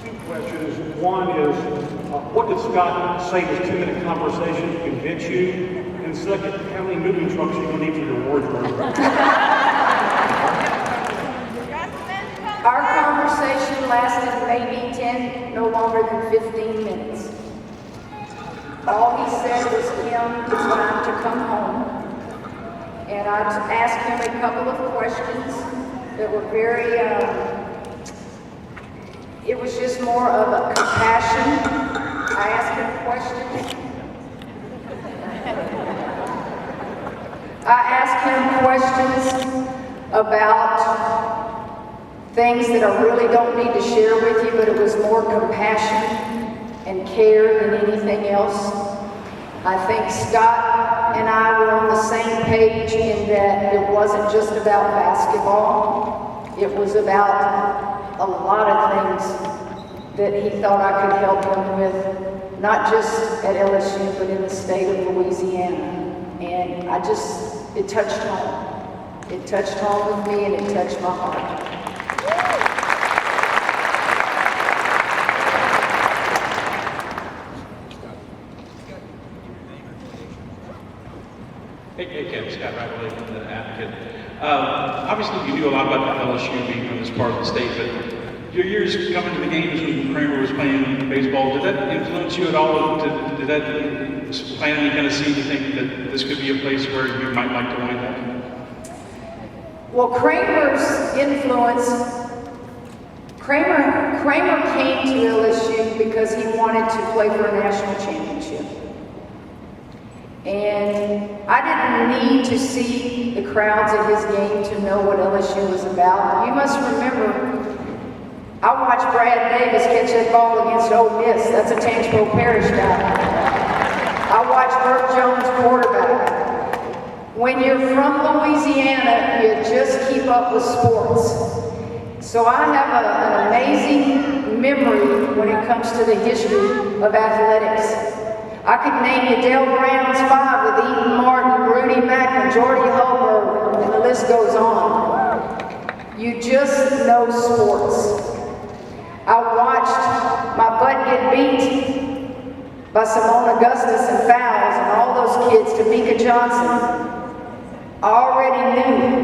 Two questions. One is, what did Scott say in his 2-minute conversation to convince you? And second, how many moving trucks are you going to need for your wardrobe? Our conversation lasted maybe 10, no longer than 15 minutes. All he said was, Kim, it's time to come home. And I asked him a couple of questions that were very, it was just more of a compassion. I asked him questions. I asked him questions about things that I really don't need to share with you, but it was more compassion and care than anything else. I think Scott and I were on the same page in that it wasn't just about basketball. It was about a lot of things that he thought I could help him with, not just at LSU, but in the state of Louisiana. And it touched home. It touched home with me, and it touched my heart. Hey, Kevin, Scott Riley from the Advocate. Obviously, you knew a lot about LSU being from this part of the state, but your years coming to the games when Kramer was playing baseball, did that influence you at all? Did that plant any kind of seed to think that this could be a place where you might like to wind up? Well, Kramer's influence, Kramer came to LSU because he wanted to play for a national championship. And I didn't need to see the crowds at his game to know what LSU was about. You must remember, I watched Brad Davis catch that ball against Ole Miss. That's a Tangipahoa Parish guy. I watched Burt Jones quarterback. When you're from Louisiana, you just keep up with sports. So I have an amazing memory when it comes to the history of athletics. I could name you Dale Brown's 5 with Eaton Martin, Rudy Mack, and Jordy Hulbert, and the list goes on. You just know sports. I watched my butt get beat by Simone Augustus and fouls and all those kids, Tamika Johnson. I already knew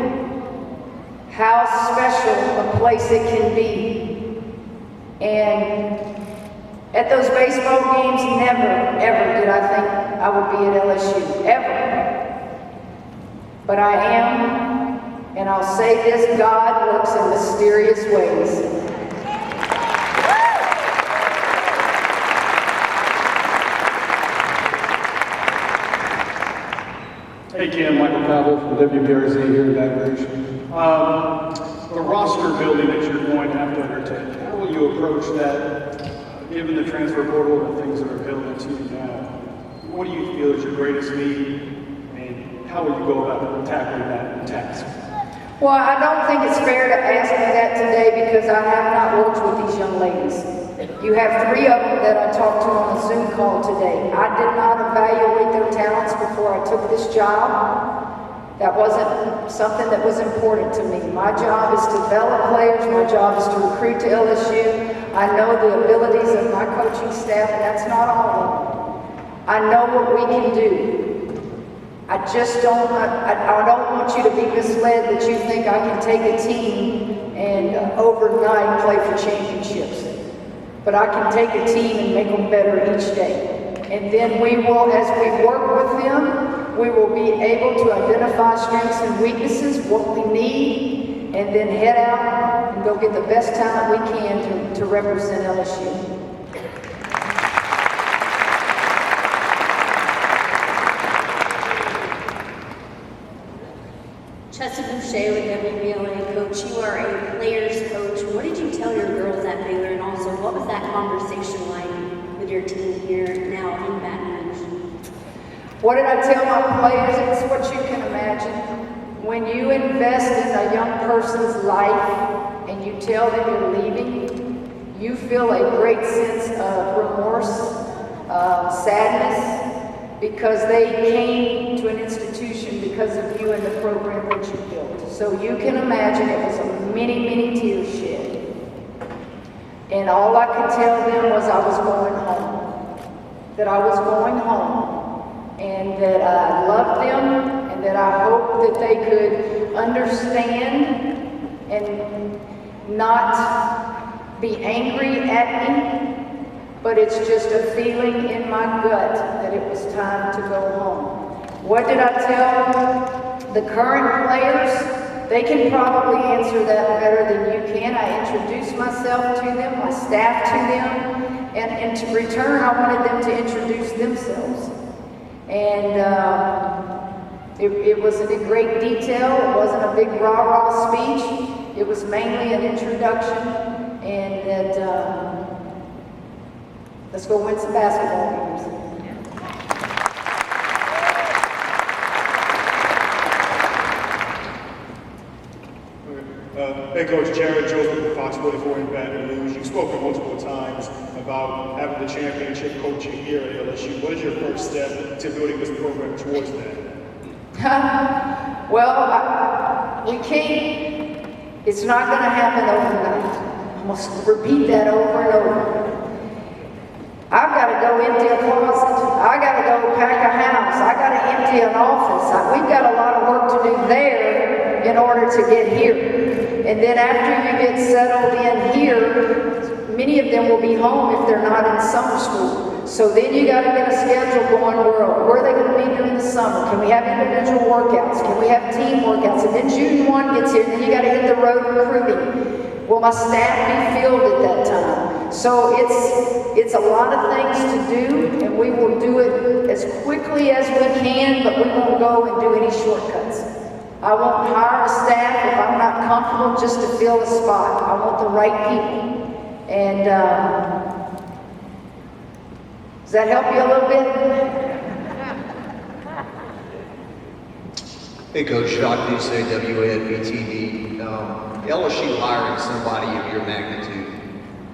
how special a place it can be. And at those baseball games, never, ever did I think I would be at LSU, ever. But I am, and I'll say this, God works in mysterious ways. Hey, Kim, Michael Cowell from WBRZ here in Baton Rouge. The roster building that you're going to have to undertake, how will you approach that, given the transfer portal and things that are building to you now? What do you feel is your greatest need, and how will you go about tackling that task? Well, I don't think it's fair to ask me that today because I have not worked with these young ladies. You have 3 of them that I talked to on a Zoom call today. I did not evaluate their talents before I took this job. That wasn't something that was important to me. My job is to develop players. My job is to recruit to LSU. I know the abilities of my coaching staff, and that's not all of them. I know what we can do. I just don't, I don't want you to be misled that you think I can take a team and overnight play for championships. But I can take a team and make them better each day. And then we will, as we work with them, we will be able to identify strengths and weaknesses, what we need, and then head out and go get the best talent we can to represent LSU. Chelsea Boucher with WBLA. Coach, you are a player's coach. What did you tell your girls at Baylor, and also what was that conversation like with your team here now in Baton Rouge? What did I tell my players? It's what you can imagine. When you invest in a young person's life and you tell them you're leaving, you feel a great sense of remorse, sadness, because they came to an institution because of you and the program that you built. So you can imagine it was a many, many tears shed. And all I could tell them was I was going home. That I was going home. And that I loved them, and that I hoped that they could understand and not be angry at me, but it's just a feeling in my gut that it was time to go home. What did I tell the current players? They can probably answer that better than you can. I introduced myself to them, my staff to them, and to return, I wanted them to introduce themselves. And it was in great detail. It wasn't a big rah-rah speech. It was mainly an introduction, and that let's go win some basketball games. Head coach Jared Joseph of Fox 44 in Baton Rouge. You've spoken multiple times about having the championship coaching here at LSU. What is your first step to building this program towards that? Well, we can't. It's not going to happen overnight. I must repeat that over and over. I've got to go empty a closet. I got to go pack a house. I got to empty an office. We've got a lot of work to do there in order to get here. And then after you get settled in here, many of them will be home if they're not in summer school. So then you got to get a schedule going. Where are they going to be during the summer? Can we have individual workouts? Can we have team workouts? And then June 1 gets here, and then you got to hit the road recruiting. Will my staff be filled at that time? So it's a lot of things to do, and we will do it as quickly as we can, but we won't go and do any shortcuts. I won't hire a staff if I'm not comfortable just to fill a spot. I want the right people. And does that help you a little bit? Hey Coach, Doc Duce, WAFB-TV. LSU hiring somebody of your magnitude,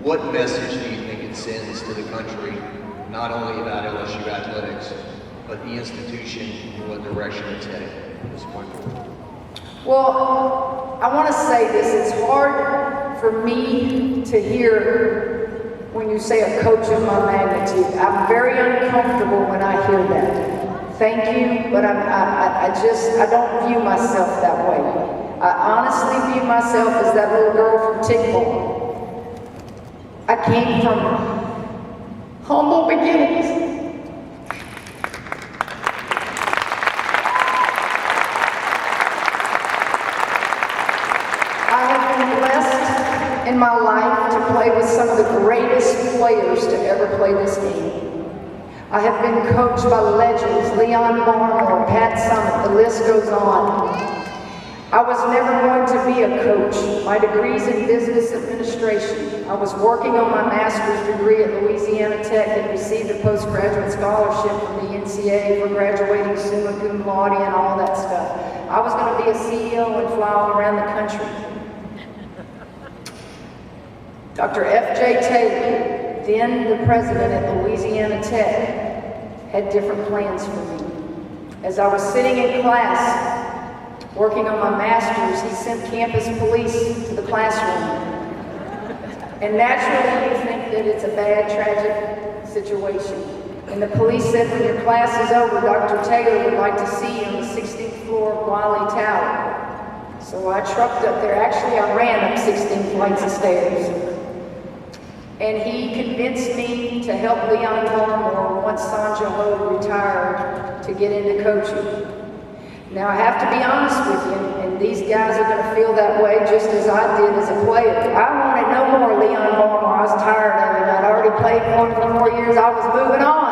what message do you think it sends to the country, not only about LSU athletics, but the institution and what direction it's heading at this point forward? Well, I want to say this. It's hard for me to hear when you say a coach of my magnitude. I'm very uncomfortable when I hear that. Thank you, but I don't view myself that way. I honestly view myself as that little girl from Tickle. I came from humble beginnings. I have been blessed in my life to play with some of the greatest players to ever play this game. I have been coached by legends, Leon Barmore, Pat Summitt, the list goes on. I was never going to be a coach. My degree's in business administration. I was working on my master's degree at Louisiana Tech and received a postgraduate scholarship from the NCAA for graduating summa cum laude and all that stuff. I was going to be a CEO and fly all around the country. Dr. F.J. Taylor, then the president at Louisiana Tech, had different plans for me. As I was sitting in class, working on my master's, he sent campus police to the classroom. And naturally, you think that it's a bad, tragic situation. And the police said, when your class is over, Dr. Taylor would like to see you on the 16th floor of Wiley Tower. So I trucked up there. Actually, I ran up 16 flights of stairs. And he convinced me to help Leon Barmore, once Sanja Ho retired, to get into coaching. Now, I have to be honest with you, and these guys are going to feel that way just as I did as a player. I wanted no more Leon Barmore. I was tired of it. I'd already played for him for 4 years. I was moving on.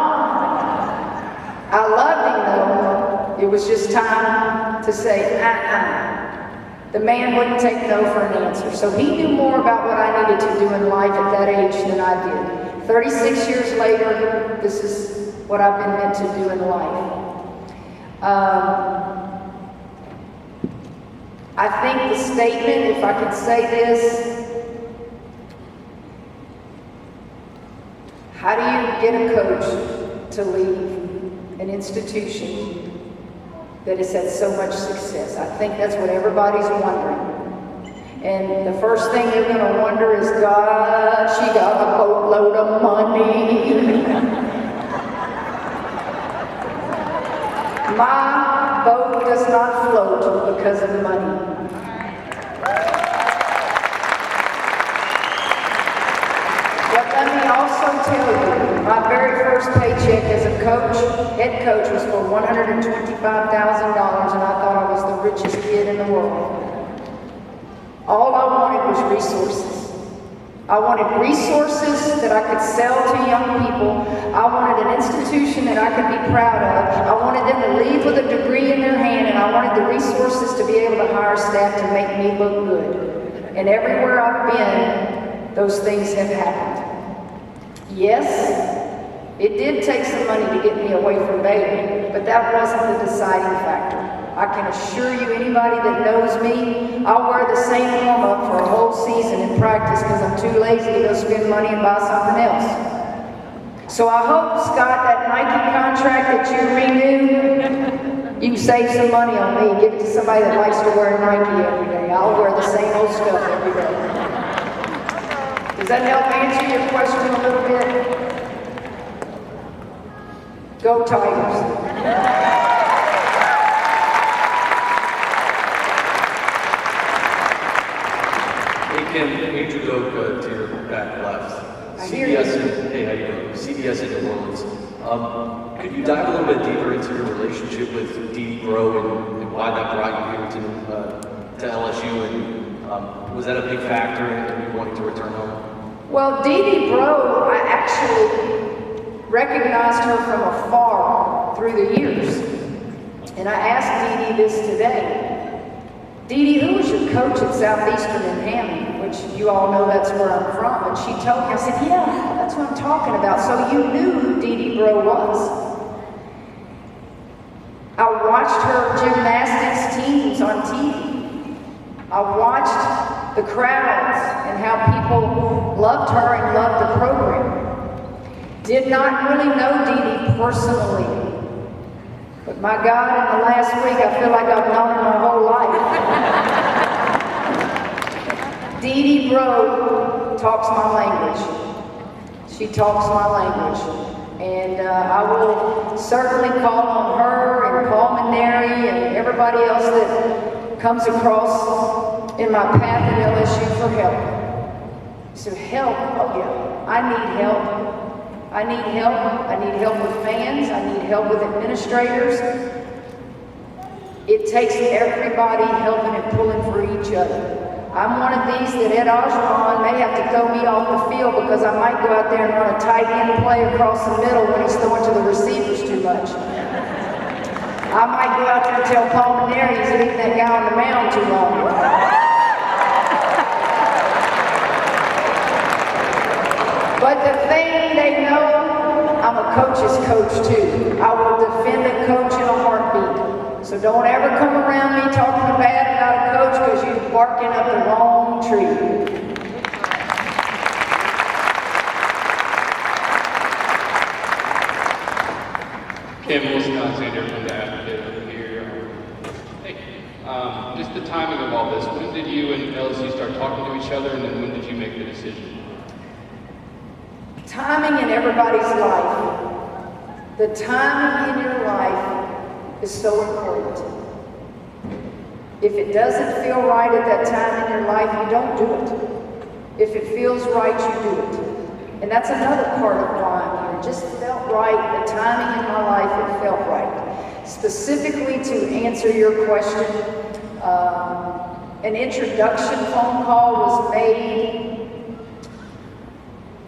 I loved him, though. It was just time to say, The man wouldn't take no for an answer. So he knew more about what I needed to do in life at that age than I did. 36 years later, this is what I've been meant to do in life. I think the statement, if I could say this, how do you get a coach to leave an institution that has had so much success? I think that's what everybody's wondering. And the first thing you're going to wonder is, God, she got a boatload of money. My boat does not float because of money. But let me also tell you, my very first paycheck as a coach, head coach, was for $125,000, and I thought I was the richest kid in the world. All I wanted was resources. I wanted resources that I could sell to young people. I wanted an institution that I could be proud of. I wanted them to leave with a degree in their hand, and I wanted the resources to be able to hire staff to make me look good. And everywhere I've been, those things have happened. Yes, it did take some money to get me away from Baylor, but that wasn't the deciding factor. I can assure you, anybody that knows me, I'll wear the same warm-up for a whole season in practice because I'm too lazy to go spend money and buy something else. So I hope, Scott, that Nike contract that you renew, you can save some money on me. Give it to somebody that likes to wear Nike every day. I'll wear the same old stuff every day. Does that help answer your question a little bit? Go Tigers. Kim, Andrew Doak to your back left. I hear you. Hey, how you doing? CBS in New Orleans. Could you dive a little bit deeper into your relationship with Dee Bro and why that brought you here to LSU? And was that a big factor in you wanting to return home? Well, Dee Bro, I actually recognized her from afar through the years. And I asked Dee this today. Dee, who was your coach at Southeastern in Hammond? Which you all know that's where I'm from. And she told me, I said, yeah, that's what I'm talking about. So you knew who Dee Bro was. I watched her gymnastics teams on TV. I watched the crowds and how people loved her and loved the program. Did not really know Dee personally. But my God, in the last week, I feel like I've known her my whole life. Dee Bro talks my language. She talks my language. And I will certainly call on her and call Maneri and everybody else that comes across in my path at LSU for help. So help, oh yeah, I need help. I need help. I need help with fans. I need help with administrators. It takes everybody helping and pulling for each other. I'm one of these that Ed Ogeron may have to throw me off the field because I might go out there and run a tight end play across the middle when he's throwing to the receivers too much. I might go out there and tell Paul Maneri he's leaving that guy on the mound too long. But the thing they know, I'm a coach's coach too. I will defend a coach in a heartbeat. So don't ever come around me talking bad about a coach because you're barking up the wrong tree. Kim Alexander from the Advocate over here. Hey, just the timing of all this. When did you and LSU start talking to each other, and then when did you make the decision? Timing in everybody's life. The timing in your life is so important. If it doesn't feel right at that time in your life, you don't do it. If it feels right, you do it. And that's another part of why I'm here. It just felt right. The timing in my life, it felt right. Specifically to answer your question, an introduction phone call was made,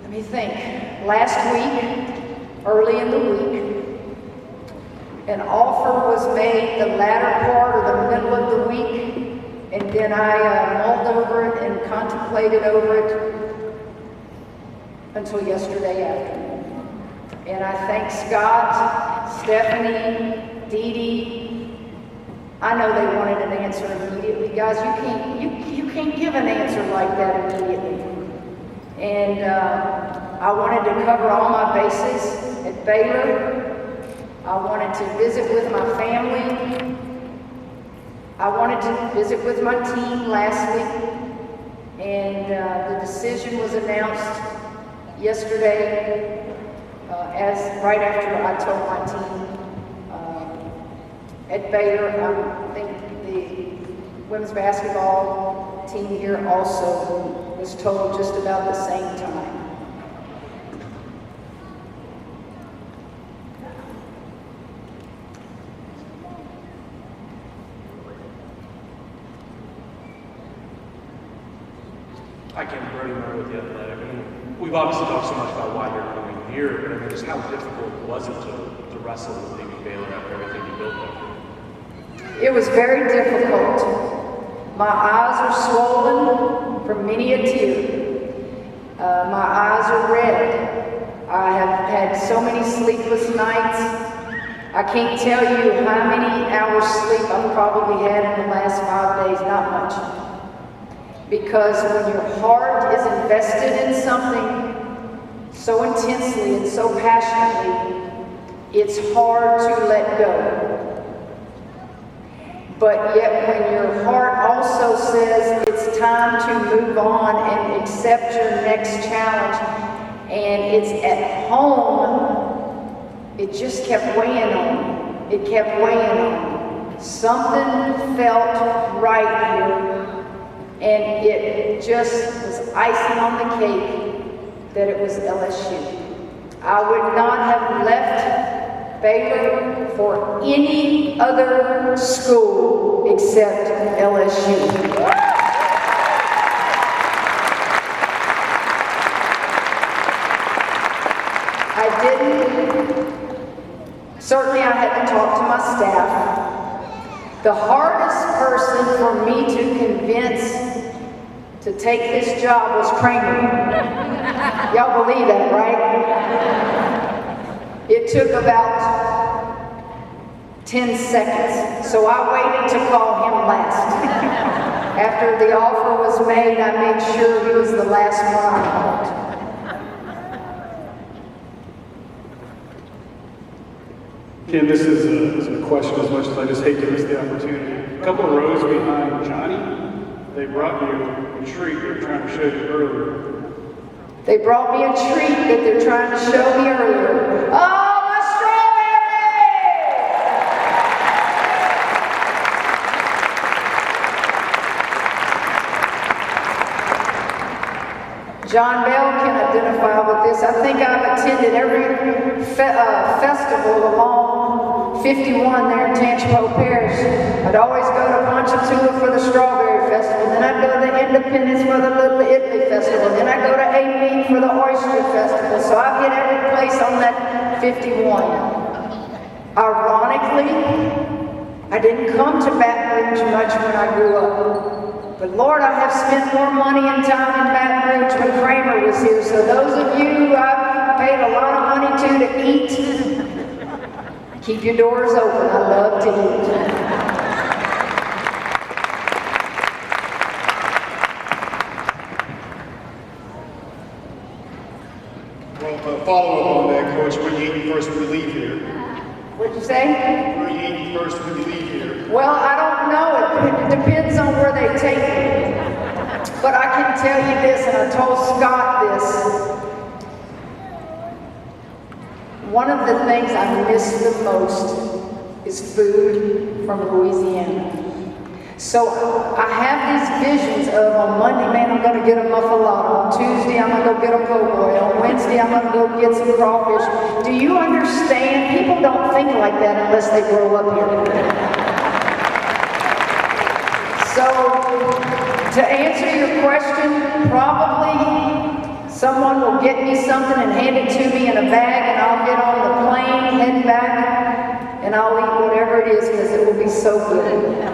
let me think, last week, early in the week. An offer was made the latter part or the middle of the week, and then I mulled over it and contemplated over it until yesterday afternoon. And I thank Scott, Stephanie, Dee. I know they wanted an answer immediately. Guys, you can't give an answer like that immediately. And I wanted to cover all my bases at Baylor. I wanted to visit with my family. I wanted to visit with my team last week. And the decision was announced yesterday as right after I told my team at Baylor. I think the women's basketball team here also was told just about the same time. I can't really remember with the Athletic. I mean, we've obviously talked so much about why you're coming here, but I mean, just how difficult was it to wrestle with leaving Baylor after everything you built there? It was very difficult. My eyes are swollen from many a tear. My eyes are red. I have had so many sleepless nights. I can't tell you how many hours sleep I've probably had in the last 5 days, not much. Because when your heart is invested in something so intensely and so passionately, it's hard to let go. But yet when your heart also says it's time to move on and accept your next challenge, and it's at home, it just kept weighing on me. It kept weighing on me. Something felt right here. And it just was icing on the cake that it was LSU. I would not have left Baylor for any other school except LSU. Certainly I had to talk to my staff. The hardest person for me to convince to take this job was Kramer. Y'all believe that, right? It took about 10 seconds, so I waited to call him last. After the offer was made, I made sure he was the last one I called. Ken, this is a question as much as I just hate to miss the opportunity. A couple of rows behind Johnny, they brought you a treat they were trying to show you earlier. They brought me a treat that they're trying to show me earlier. Oh, my strawberry! John Bell can identify with this. I think I've attended every festival along 51 there in Tangipahoa Parish. I'd always go to Ponchatoula for the Strawberry Festival. Then I'd go to Independence for the Little Italy Festival. Then I'd go to Abilene for the Oyster Festival. So I'd get every place on that 51. Ironically, I didn't come to Baton Rouge much when I grew up. But Lord, I have spent more money and time in Baton Rouge when Kramer was here. So those of you who I've paid a lot of money to eat, keep your doors open. I love to eat. Well, follow up on that, Coach. What are you eating first when you leave here? What'd you say? What are you eating first when you leave here? Well, I don't know. It depends on where they take me. But I can tell you this, and I told Scott this. One of the things I miss the most is food from Louisiana. So I have these visions of on Monday, man, I'm going to get a muffalata. On Tuesday, I'm going to go get a po' boy. On Wednesday, I'm going to go get some crawfish. Do you understand? People don't think like that unless they grow up here. So to answer your question, probably someone will get me something and hand it to me in a bag, and I'll get on the plane, head back, and I'll eat whatever it is because it will be so good.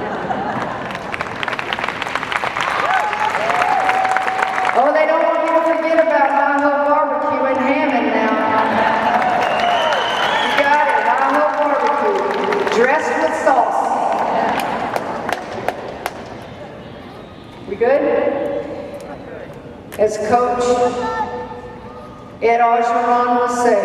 Oh, they don't want me to forget about Idaho barbecue in Hammond now. You got it, Idaho barbecue, dressed with sauce. We good? As Coach Ed Orgeron will say,